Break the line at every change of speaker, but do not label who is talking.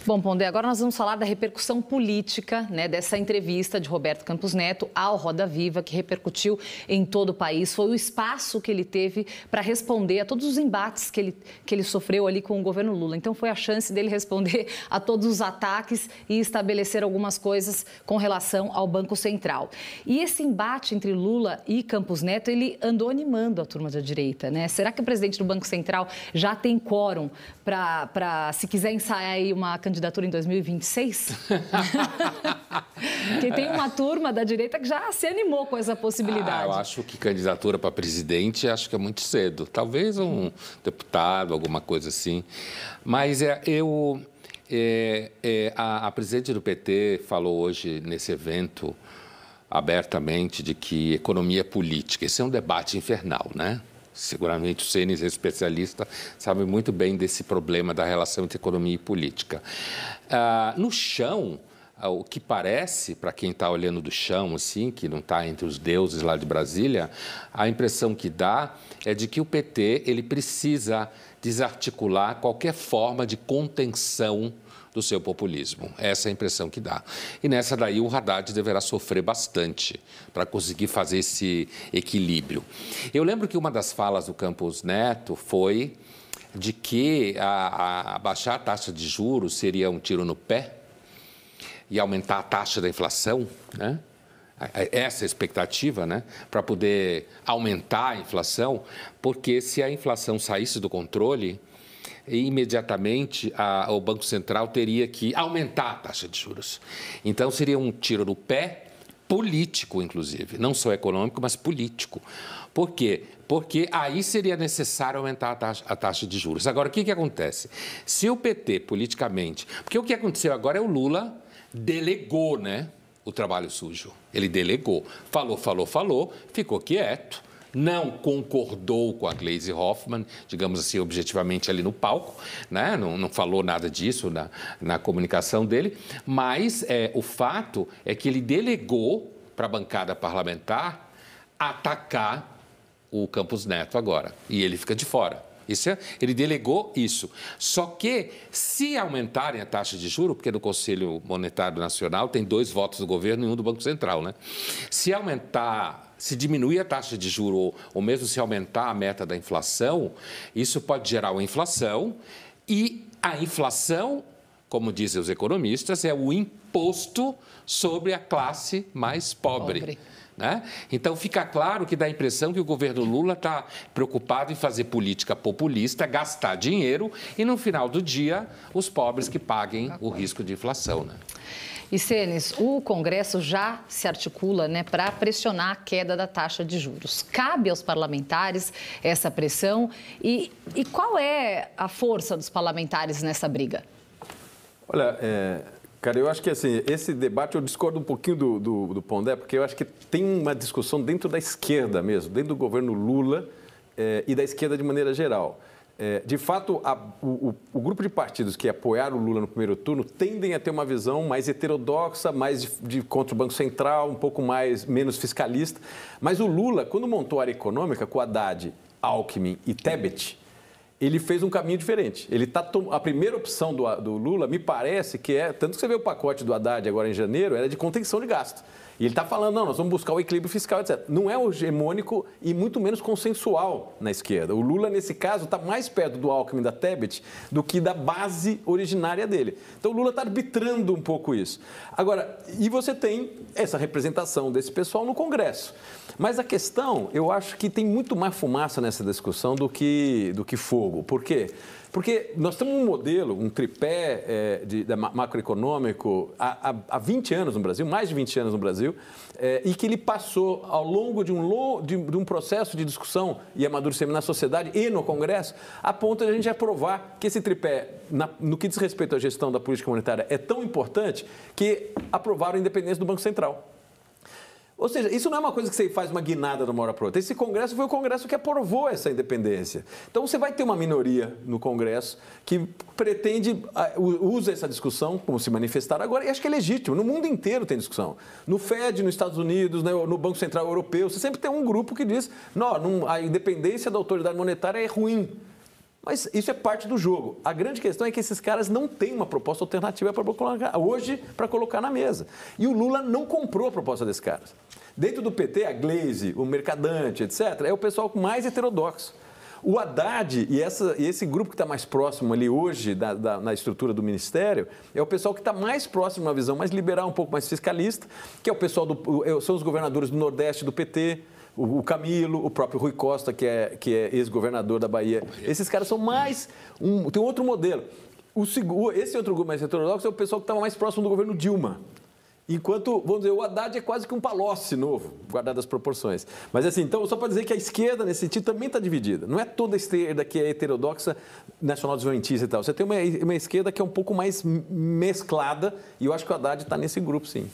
Bom, Pondé, agora nós vamos falar da repercussão política, né, dessa entrevista de Roberto Campos Neto ao Roda Viva, que repercutiu em todo o país. Foi o espaço que ele teve para responder a todos os embates que ele sofreu ali com o governo Lula. Então, foi a chance dele responder a todos os ataques e estabelecer algumas coisas com relação ao Banco Central. E esse embate entre Lula e Campos Neto, ele andou animando a turma da direita, né? Será que o presidente do Banco Central já tem quórum para se quiser ensaiar aí uma candidatura em 2026? Porque tem uma turma da direita que já se animou com essa possibilidade.
Eu acho que candidatura para presidente, acho que é muito cedo. Talvez um deputado, alguma coisa assim. Mas a presidente do PT falou hoje nesse evento abertamente de que economia é política. Esse é um debate infernal, né? Seguramente o Cênis é especialista, sabe muito bem desse problema da relação entre economia e política. No chão, o que parece, para quem está olhando do chão, assim, que não está entre os deuses lá de Brasília, a impressão que dá é de que o PT ele precisa desarticular qualquer forma de contenção do seu populismo. Essa é a impressão que dá. E nessa daí o Haddad deverá sofrer bastante para conseguir fazer esse equilíbrio. Eu lembro que uma das falas do Campos Neto foi de que baixar a taxa de juros seria um tiro no pé e aumentar a taxa da inflação, né? Essa é a expectativa, né? Para poder aumentar a inflação, porque se a inflação saísse do controle, imediatamente o Banco Central teria que aumentar a taxa de juros. Então, seria um tiro no pé político, inclusive, não só econômico, mas político. Por quê? Porque aí seria necessário aumentar a taxa de juros. Agora, o que acontece? Se o PT, politicamente... Porque o que aconteceu agora é o Lula delegou, né, o trabalho sujo. Ele delegou. Falou, ficou quieto. Não concordou com a Gleisi Hoffmann, digamos assim, objetivamente ali no palco, né? Não falou nada disso na comunicação dele, mas o fato é que ele delegou para a bancada parlamentar atacar o Campos Neto agora, e ele fica de fora. Ele delegou isso. Só que, se aumentarem a taxa de juros, porque no Conselho Monetário Nacional tem 2 votos do governo e 1 do Banco Central, né? Se diminuir a taxa de juros ou mesmo se aumentar a meta da inflação, isso pode gerar uma inflação e a inflação, como dizem os economistas, é o imposto sobre a classe mais pobre. Né? Então, fica claro que dá a impressão que o governo Lula está preocupado em fazer política populista, gastar dinheiro e, no final do dia, os pobres que paguem o risco de inflação, né?
E, Cênis, o Congresso já se articula, né, para pressionar a queda da taxa de juros. Cabe aos parlamentares essa pressão e qual é a força dos parlamentares nessa briga?
Olha, cara, eu acho que assim, esse debate eu discordo um pouquinho do Pondé, porque eu acho que tem uma discussão dentro da esquerda mesmo, dentro do governo Lula e da esquerda de maneira geral. De fato, o grupo de partidos que apoiaram o Lula no primeiro turno tendem a ter uma visão mais heterodoxa, mais contra o Banco Central, um pouco menos fiscalista. Mas o Lula, quando montou a área econômica com Haddad, Alckmin e Tebet, ele fez um caminho diferente. A primeira opção do Lula, me parece que tanto que você vê o pacote do Haddad agora em janeiro, era de contenção de gasto. E ele está falando, não, nós vamos buscar o equilíbrio fiscal, etc. Não é hegemônico e muito menos consensual na esquerda. O Lula, nesse caso, está mais perto do Alckmin e da Tebet do que da base originária dele. Então, o Lula está arbitrando um pouco isso. Agora, e você tem essa representação desse pessoal no Congresso. Mas a questão, eu acho que tem muito mais fumaça nessa discussão do que fogo. Por quê? Porque nós temos um modelo, um tripé macroeconômico há 20 anos no Brasil, mais de 20 anos no Brasil, e que ele passou ao longo de um processo de discussão e amadurecimento na sociedade e no Congresso, a ponto de a gente aprovar que esse tripé, no que diz respeito à gestão da política monetária, é tão importante que aprovaram a independência do Banco Central. Ou seja, isso não é uma coisa que você faz uma guinada de uma hora para outra. Esse Congresso foi o Congresso que aprovou essa independência. Então, você vai ter uma minoria no Congresso que pretende, usa essa discussão, como se manifestaram agora, e acho que é legítimo. No mundo inteiro tem discussão. No Fed, nos Estados Unidos, no Banco Central Europeu, você sempre tem um grupo que diz, não, a independência da autoridade monetária é ruim. Mas isso é parte do jogo. A grande questão é que esses caras não têm uma proposta alternativa para colocar na mesa. E o Lula não comprou a proposta desses caras. Dentro do PT, a Glaze, o Mercadante, etc., é o pessoal mais heterodoxo. O Haddad e esse grupo que está mais próximo ali hoje na estrutura do Ministério é o pessoal que está mais próximo, uma visão mais liberal, um pouco mais fiscalista, que é o pessoal são os governadores do Nordeste do PT, o Camilo, o próprio Rui Costa, que é ex-governador da Bahia. Esses caras são mais... tem outro modelo. Esse outro grupo mais heterodoxo é o pessoal que estava mais próximo do governo Dilma. Enquanto, vamos dizer, o Haddad é quase que um Palocci novo, guardado as proporções. Mas assim, então, só para dizer que a esquerda, nesse sentido, também está dividida. Não é toda a esquerda que é heterodoxa, nacional-desenvolventista e tal. Você tem uma esquerda que é um pouco mais mesclada, e eu acho que o Haddad está nesse grupo, sim.